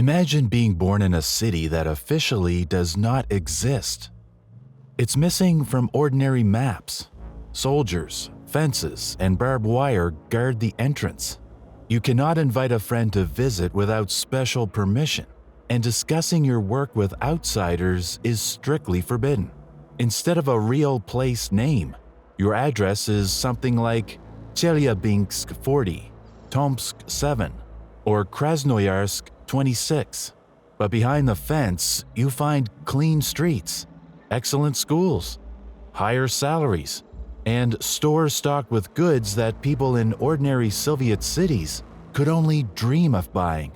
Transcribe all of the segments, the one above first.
Imagine being born in a city that officially does not exist. It's missing from ordinary maps. Soldiers, fences, and barbed wire guard the entrance. You cannot invite a friend to visit without special permission, and discussing your work with outsiders is strictly forbidden. Instead of a real place name, your address is something like Chelyabinsk 40, Tomsk 7, or Krasnoyarsk 26. But behind the fence, you find clean streets, excellent schools, higher salaries, and stores stocked with goods that people in ordinary Soviet cities could only dream of buying.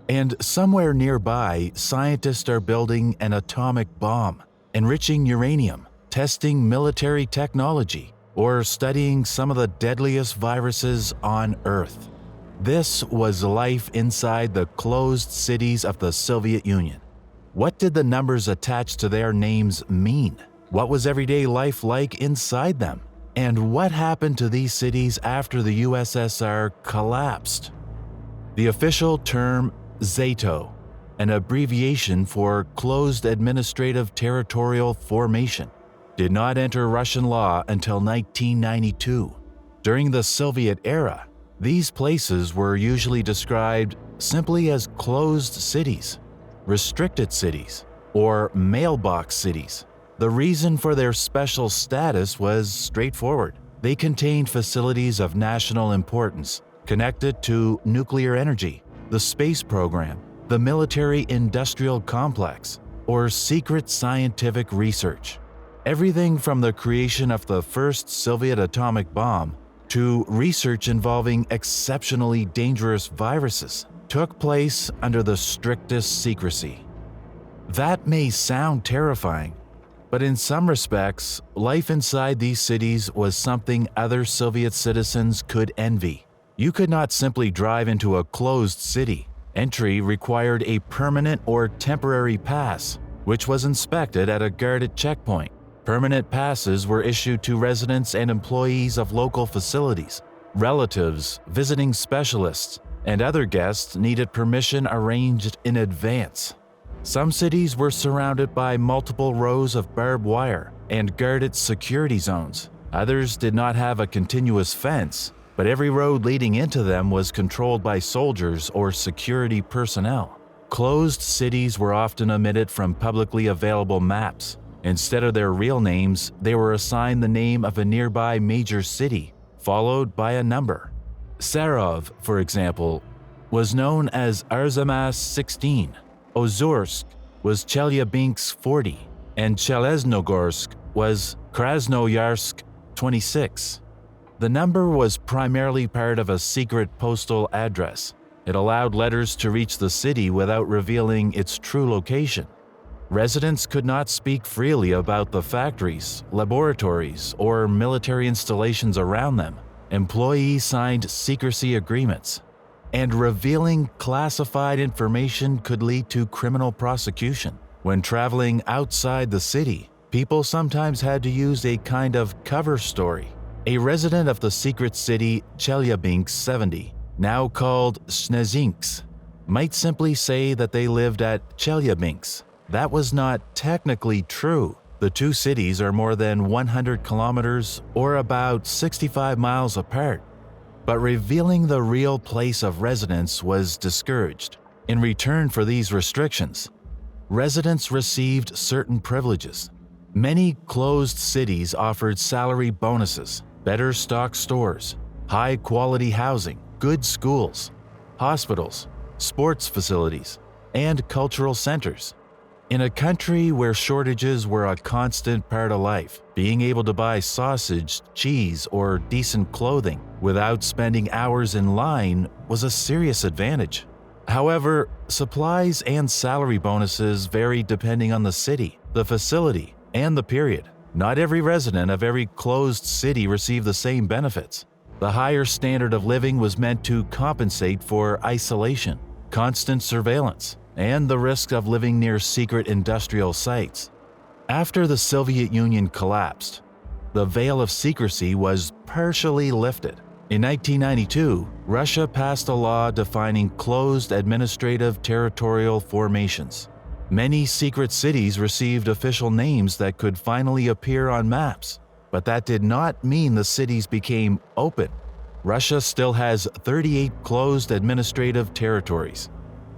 And somewhere nearby, scientists are building an atomic bomb, enriching uranium, testing military technology, or studying some of the deadliest viruses on Earth. This was life inside the closed cities of the Soviet Union. What did the numbers attached to their names mean? What was everyday life like inside them? And what happened to these cities after the USSR collapsed? The official term ZATO, an abbreviation for Closed Administrative Territorial Formation, did not enter Russian law until 1992. During the Soviet era, these places were usually described simply as closed cities, restricted cities, or mailbox cities. The reason for their special status was straightforward. They contained facilities of national importance connected to nuclear energy, the space program, the military-industrial complex, or secret scientific research. Everything from the creation of the first Soviet atomic bomb to research involving exceptionally dangerous viruses took place under the strictest secrecy. That may sound terrifying, but in some respects, life inside these cities was something other Soviet citizens could envy. You could not simply drive into a closed city. Entry required a permanent or temporary pass, which was inspected at a guarded checkpoint. Permanent passes were issued to residents and employees of local facilities. Relatives, visiting specialists, and other guests needed permission arranged in advance. Some cities were surrounded by multiple rows of barbed wire and guarded security zones. Others did not have a continuous fence, but every road leading into them was controlled by soldiers or security personnel. Closed cities were often omitted from publicly available maps. Instead of their real names, they were assigned the name of a nearby major city, followed by a number. Sarov, for example, was known as Arzamas 16, Ozorsk was Chelyabinsk 40, and Cheleznogorsk was Krasnoyarsk 26. The number was primarily part of a secret postal address. It allowed letters to reach the city without revealing its true location. Residents could not speak freely about the factories, laboratories, or military installations around them. Employees signed secrecy agreements, and revealing classified information could lead to criminal prosecution. When traveling outside the city, people sometimes had to use a kind of cover story. A resident of the secret city Chelyabinsk 70, now called Snezinsk, might simply say that they lived at Chelyabinsk. That was not technically true. The two cities are more than 100 kilometers or about 65 miles apart. But revealing the real place of residence was discouraged. In return for these restrictions, residents received certain privileges. Many closed cities offered salary bonuses, better stocked stores, high-quality housing, good schools, hospitals, sports facilities, and cultural centers. In a country where shortages were a constant part of life, being able to buy sausage, cheese, or decent clothing without spending hours in line was a serious advantage. However, supplies and salary bonuses varied depending on the city, the facility, and the period. Not every resident of every closed city received the same benefits. The higher standard of living was meant to compensate for isolation, constant surveillance, and the risk of living near secret industrial sites. After the Soviet Union collapsed, the veil of secrecy was partially lifted. In 1992, Russia passed a law defining closed administrative territorial formations. Many secret cities received official names that could finally appear on maps, but that did not mean the cities became open. Russia still has 38 closed administrative territories.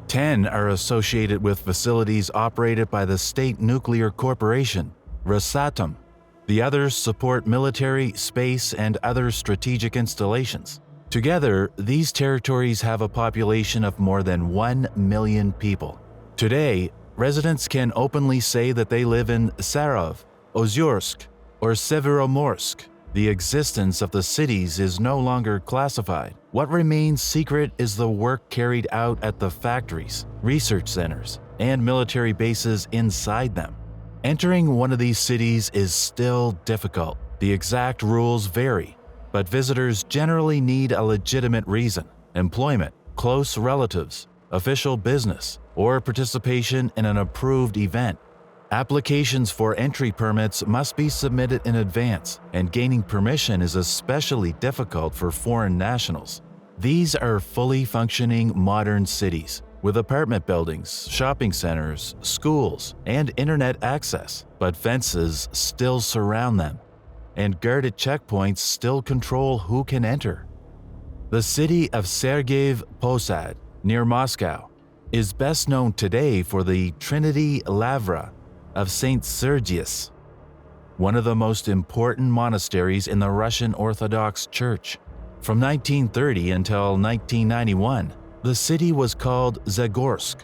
10 are associated with facilities operated by the State Nuclear Corporation, Rosatom. The others support military, space, and other strategic installations. Together, these territories have a population of more than 1 million people. Today, residents can openly say that they live in Sarov, Ozyorsk, or Severomorsk. The existence of the cities is no longer classified. What remains secret is the work carried out at the factories, research centers, and military bases inside them. Entering one of these cities is still difficult. The exact rules vary, but visitors generally need a legitimate reason: employment, close relatives, official business, or participation in an approved event. Applications for entry permits must be submitted in advance, and gaining permission is especially difficult for foreign nationals. These are fully functioning modern cities, with apartment buildings, shopping centers, schools, and internet access, but fences still surround them, and guarded checkpoints still control who can enter. The city of Sergeyev Posad, near Moscow, is best known today for the Trinity Lavra of St. Sergius, one of the most important monasteries in the Russian Orthodox Church. From 1930 until 1991, the city was called Zagorsk.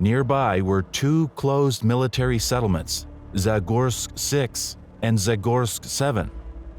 Nearby were two closed military settlements, Zagorsk 6 and Zagorsk 7.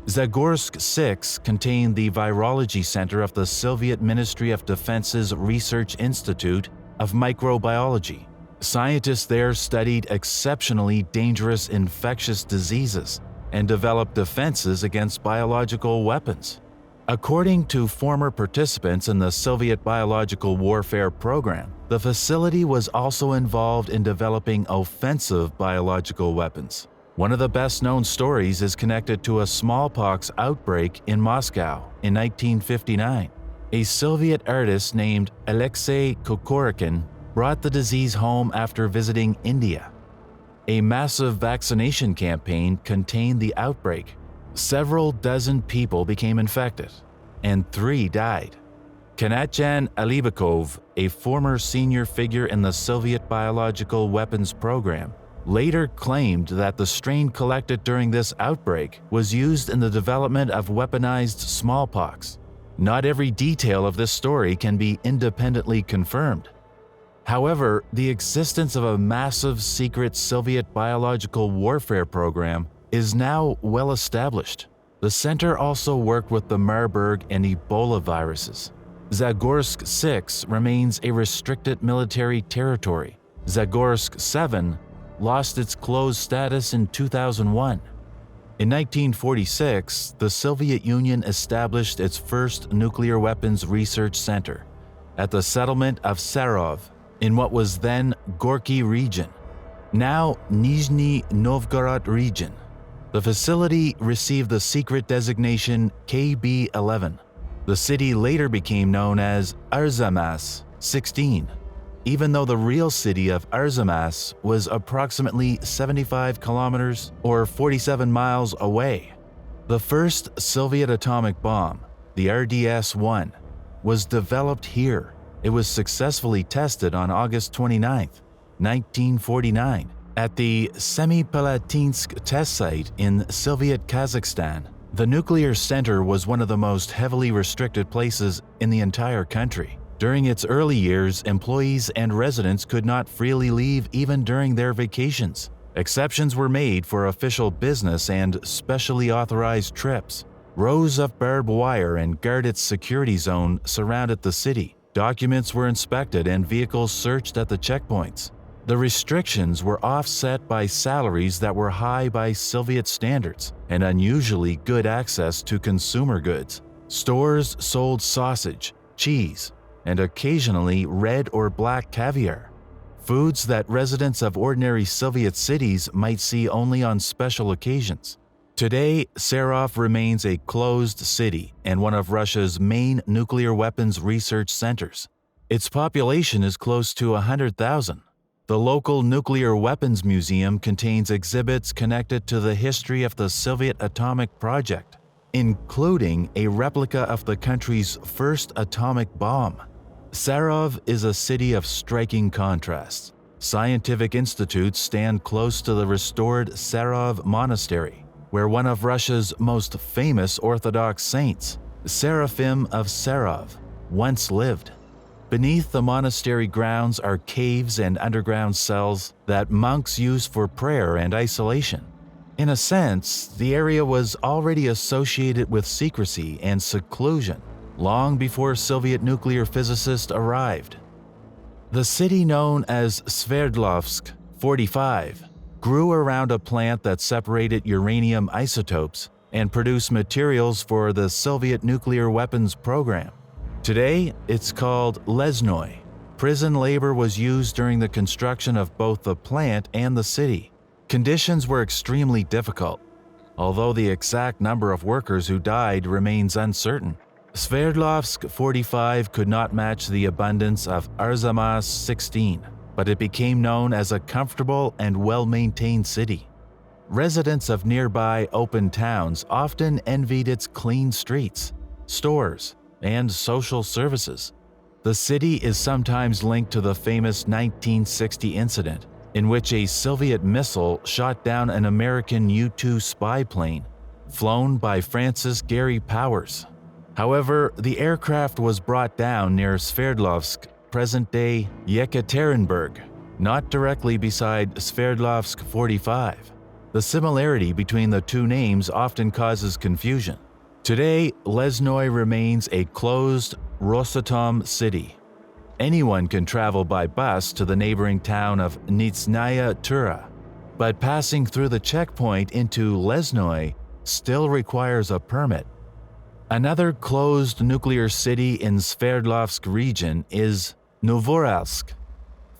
Zagorsk 6 contained the virology center of the Soviet Ministry of Defense's Research Institute of Microbiology. Scientists there studied exceptionally dangerous infectious diseases and developed defenses against biological weapons. According to former participants in the Soviet biological warfare program, the facility was also involved in developing offensive biological weapons. One of the best-known stories is connected to a smallpox outbreak in Moscow in 1959. A Soviet artist named Alexei Kokorykin brought the disease home after visiting India. A massive vaccination campaign contained the outbreak. Several dozen people became infected, and 3 died. Kanatjan Alibekov, a former senior figure in the Soviet biological weapons program, later claimed that the strain collected during this outbreak was used in the development of weaponized smallpox. Not every detail of this story can be independently confirmed. However, the existence of a massive secret Soviet biological warfare program is now well established. The center also worked with the Marburg and Ebola viruses. Zagorsk 6 remains a restricted military territory. Zagorsk 7 lost its closed status in 2001. In 1946, the Soviet Union established its first nuclear weapons research center at the settlement of Sarov in what was then Gorky region, now Nizhny Novgorod region. The facility received the secret designation KB-11. The city later became known as Arzamas 16, even though the real city of Arzamas was approximately 75 kilometers or 47 miles away. The first Soviet atomic bomb, the RDS-1, was developed here. It was successfully tested on August 29, 1949, at the Semipalatinsk test site in Soviet Kazakhstan. The nuclear center was one of the most heavily restricted places in the entire country. During its early years, employees and residents could not freely leave even during their vacations. Exceptions were made for official business and specially authorized trips. Rows of barbed wire and guarded security zone surrounded the city. Documents were inspected and vehicles searched at the checkpoints. The restrictions were offset by salaries that were high by Soviet standards and unusually good access to consumer goods. Stores sold sausage, cheese, and occasionally red or black caviar, foods that residents of ordinary Soviet cities might see only on special occasions. Today, Sarov remains a closed city and one of Russia's main nuclear weapons research centers. Its population is close to 100,000. The local Nuclear Weapons Museum contains exhibits connected to the history of the Soviet atomic project, including a replica of the country's first atomic bomb. Sarov is a city of striking contrasts. Scientific institutes stand close to the restored Sarov Monastery, where one of Russia's most famous Orthodox saints, Seraphim of Sarov, once lived. Beneath the monastery grounds are caves and underground cells that monks use for prayer and isolation. In a sense, the area was already associated with secrecy and seclusion long before Soviet nuclear physicists arrived. The city known as Sverdlovsk 45 grew around a plant that separated uranium isotopes and produced materials for the Soviet nuclear weapons program. Today, it's called Lesnoy. Prison labor was used during the construction of both the plant and the city. Conditions were extremely difficult, although the exact number of workers who died remains uncertain. Sverdlovsk 45 could not match the abundance of Arzamas 16, but it became known as a comfortable and well-maintained city. Residents of nearby open towns often envied its clean streets, stores, and social services. The city is sometimes linked to the famous 1960 incident, in which a Soviet missile shot down an American U-2 spy plane, flown by Francis Gary Powers. However, the aircraft was brought down near Sverdlovsk, present-day Yekaterinburg, not directly beside Sverdlovsk 45. The similarity between the two names often causes confusion. Today, Lesnoy remains a closed Rosatom city. Anyone can travel by bus to the neighboring town of Nizhnaya Tura, but passing through the checkpoint into Lesnoy still requires a permit. Another closed nuclear city in Sverdlovsk region is Novoralsk,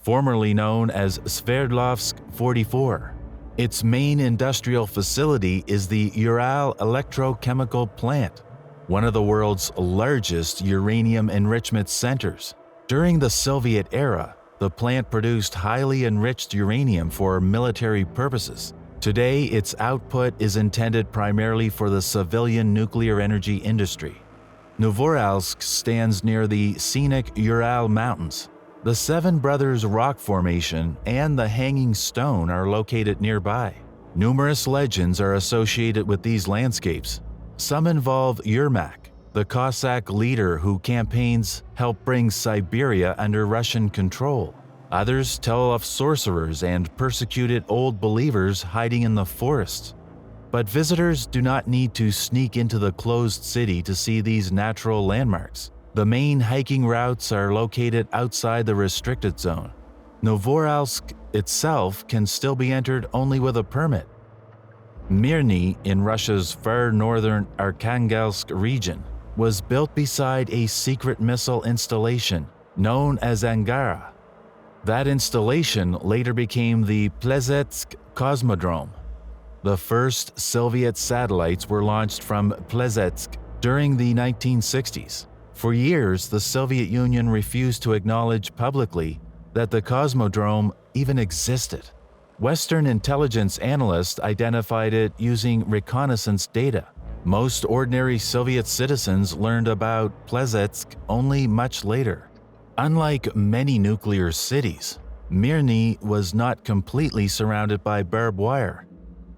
formerly known as Sverdlovsk 44. Its main industrial facility is the Ural Electrochemical Plant, one of the world's largest uranium enrichment centers. During the Soviet era, the plant produced highly enriched uranium for military purposes. Today, its output is intended primarily for the civilian nuclear energy industry. Novoralsk stands near the scenic Ural Mountains. The Seven Brothers Rock Formation and the Hanging Stone are located nearby. Numerous legends are associated with these landscapes. Some involve Yermak, the Cossack leader who campaigns help bring Siberia under Russian control. Others tell of sorcerers and persecuted old believers hiding in the forests. But visitors do not need to sneak into the closed city to see these natural landmarks. The main hiking routes are located outside the restricted zone. Novoralsk itself can still be entered only with a permit. Mirny, in Russia's far northern Arkhangelsk region, was built beside a secret missile installation known as Angara. That installation later became the Plesetsk Cosmodrome. The first Soviet satellites were launched from Plesetsk during the 1960s. For years, the Soviet Union refused to acknowledge publicly that the Cosmodrome even existed. Western intelligence analysts identified it using reconnaissance data. Most ordinary Soviet citizens learned about Plesetsk only much later. Unlike many nuclear cities, Mirny was not completely surrounded by barbed wire.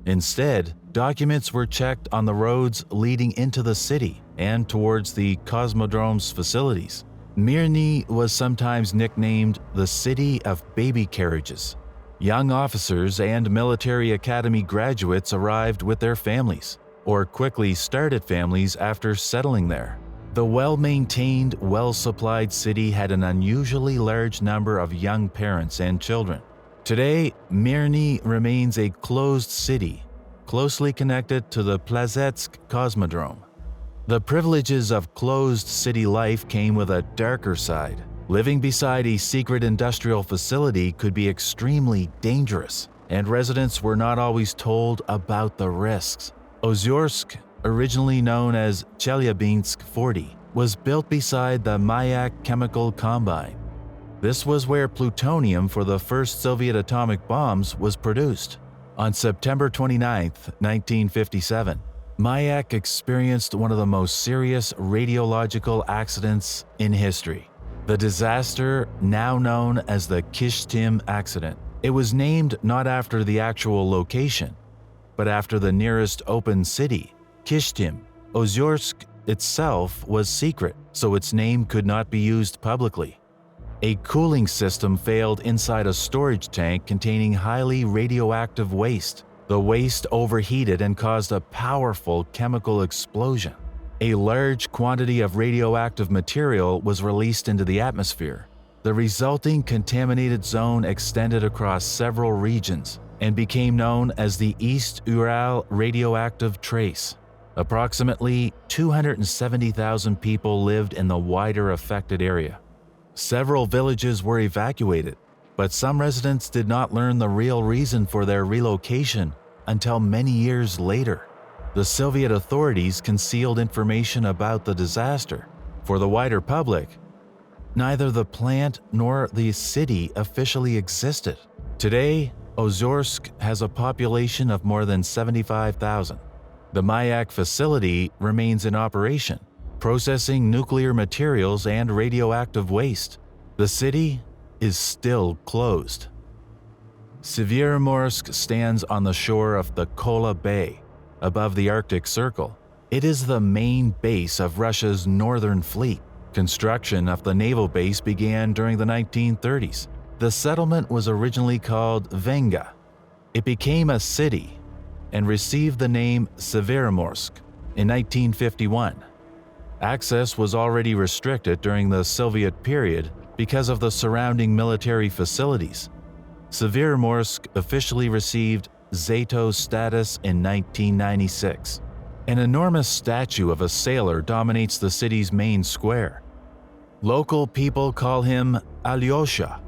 Instead, documents were checked on the roads leading into the city and towards the Cosmodrome's facilities. Mirny was sometimes nicknamed the City of Baby Carriages. Young officers and military academy graduates arrived with their families, or quickly started families after settling there. The well-maintained, well-supplied city had an unusually large number of young parents and children. Today, Mirny remains a closed city, closely connected to the Plesetsk Cosmodrome. The privileges of closed city life came with a darker side. Living beside a secret industrial facility could be extremely dangerous, and residents were not always told about the risks. Ozyorsk, originally known as Chelyabinsk 40, was built beside the Mayak chemical combine. This was where plutonium for the first Soviet atomic bombs was produced. On September 29, 1957, Mayak experienced one of the most serious radiological accidents in history. The disaster, now known as the Kishtim accident. It was named not after the actual location, but after the nearest open city, Kishtim. Ozyorsk itself was secret, so its name could not be used publicly. A cooling system failed inside a storage tank containing highly radioactive waste. The waste overheated and caused a powerful chemical explosion. A large quantity of radioactive material was released into the atmosphere. The resulting contaminated zone extended across several regions and became known as the East Ural radioactive trace. Approximately 270,000 people lived in the wider affected area. Several villages were evacuated, but some residents did not learn the real reason for their relocation until many years later. The Soviet authorities concealed information about the disaster. For the wider public, neither the plant nor the city officially existed. Today, Ozyorsk has a population of more than 75,000. The Mayak facility remains in operation, processing nuclear materials and radioactive waste. The city is still closed. Severomorsk stands on the shore of the Kola Bay, above the Arctic Circle. It is the main base of Russia's Northern Fleet. Construction of the naval base began during the 1930s. The settlement was originally called Venga. It became a city and received the name Severomorsk in 1951. Access was already restricted during the Soviet period because of the surrounding military facilities. Severomorsk officially received Zato status in 1996. An enormous statue of a sailor dominates the city's main square. Local people call him Alyosha,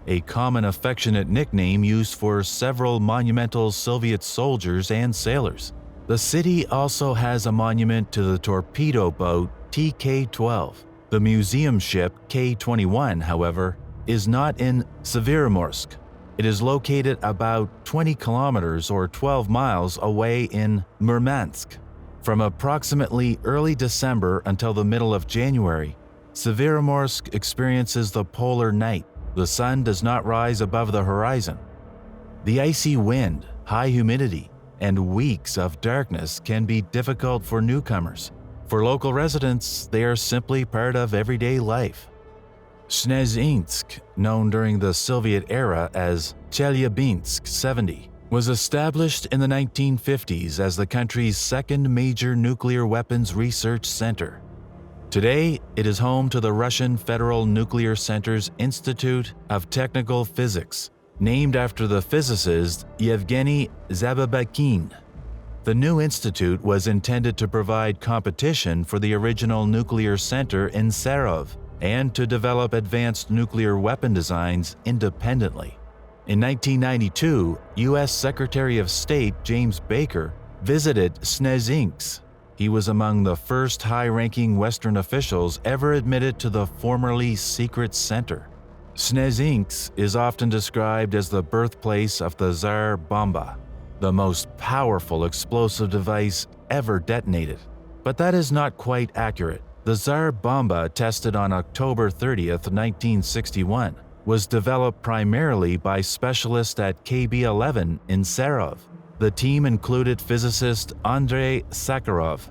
a common affectionate nickname used for several monumental Soviet soldiers and sailors. The city also has a monument to the torpedo boat TK-12. The museum ship K-21, however, is not in Severomorsk. It is located about 20 kilometers or 12 miles away in Murmansk. From approximately early December until the middle of January, Severomorsk experiences the polar night. The sun does not rise above the horizon. The icy wind, high humidity, and weeks of darkness can be difficult for newcomers. For local residents, they are simply part of everyday life. Snezhinsk, known during the Soviet era as Chelyabinsk 70, was established in the 1950s as the country's second major nuclear weapons research center. Today, it is home to the Russian Federal Nuclear Center's Institute of Technical Physics, named after the physicist Yevgeny Zababakin. The new institute was intended to provide competition for the original nuclear center in Sarov and to develop advanced nuclear weapon designs independently. In 1992, U.S. Secretary of State James Baker visited Snezhinsk. He was among the first high-ranking Western officials ever admitted to the formerly secret center. Snezhinsk is often described as the birthplace of the Tsar Bomba, the most powerful explosive device ever detonated. But that is not quite accurate. The Tsar Bomba, tested on October 30, 1961, was developed primarily by specialists at KB-11 in Sarov. The team included physicist Andrei Sakharov.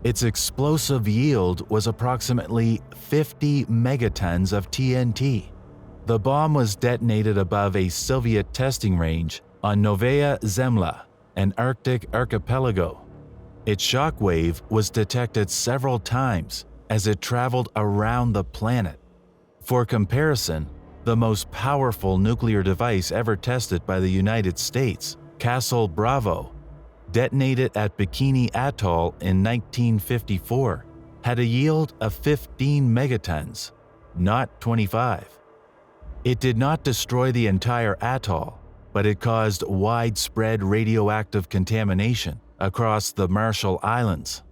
Its explosive yield was approximately 50 megatons of TNT. The bomb was detonated above a Soviet testing range on Novaya Zemlya, an Arctic archipelago. Its shockwave was detected several times as it traveled around the planet. For comparison, the most powerful nuclear device ever tested by the United States, Castle Bravo, detonated at Bikini Atoll in 1954, had a yield of 15 megatons, not 25. It did not destroy the entire atoll, but it caused widespread radioactive contamination across the Marshall Islands.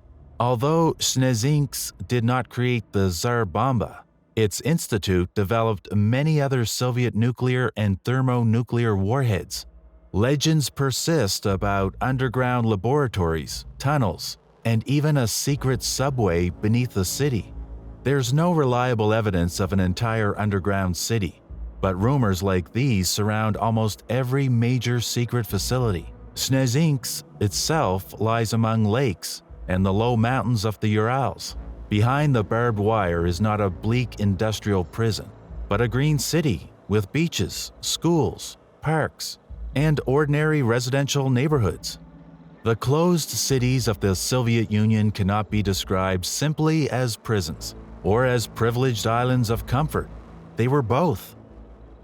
Although Snezhinsk did not create the Tsar Bomba, its institute developed many other Soviet nuclear and thermonuclear warheads. Legends persist about underground laboratories, tunnels, and even a secret subway beneath the city. There's no reliable evidence of an entire underground city, but rumors like these surround almost every major secret facility. Snezhinsk itself lies among lakes and the low mountains of the Urals. Behind the barbed wire is not a bleak industrial prison, but a green city with beaches, schools, parks, and ordinary residential neighborhoods. The closed cities of the Soviet Union cannot be described simply as prisons or as privileged islands of comfort. They were both.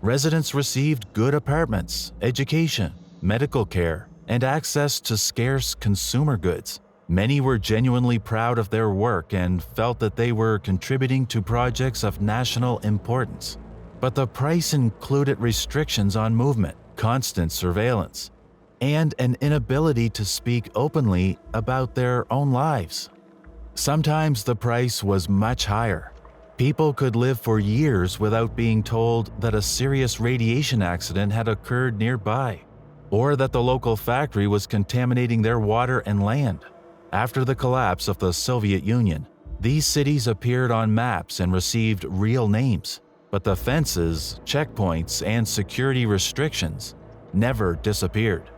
Residents received good apartments, education, medical care, and access to scarce consumer goods. Many were genuinely proud of their work and felt that they were contributing to projects of national importance. But the price included restrictions on movement, constant surveillance, and an inability to speak openly about their own lives. Sometimes the price was much higher. People could live for years without being told that a serious radiation accident had occurred nearby, or that the local factory was contaminating their water and land. After the collapse of the Soviet Union, these cities appeared on maps and received real names, but the fences, checkpoints, and security restrictions never disappeared.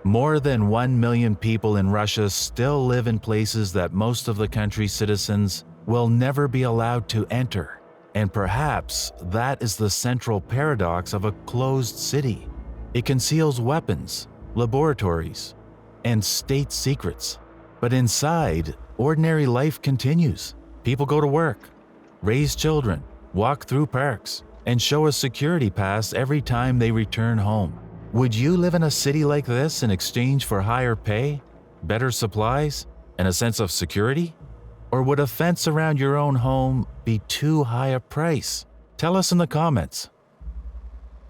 More than 1 million people in Russia still live in places that most of the country's citizens will never be allowed to enter, and perhaps that is the central paradox of a closed city. It conceals weapons, laboratories, and state secrets. But inside, ordinary life continues. People go to work, raise children, walk through parks, and show a security pass every time they return home. Would you live in a city like this in exchange for higher pay, better supplies, and a sense of security? Or would a fence around your own home be too high a price? Tell us in the comments.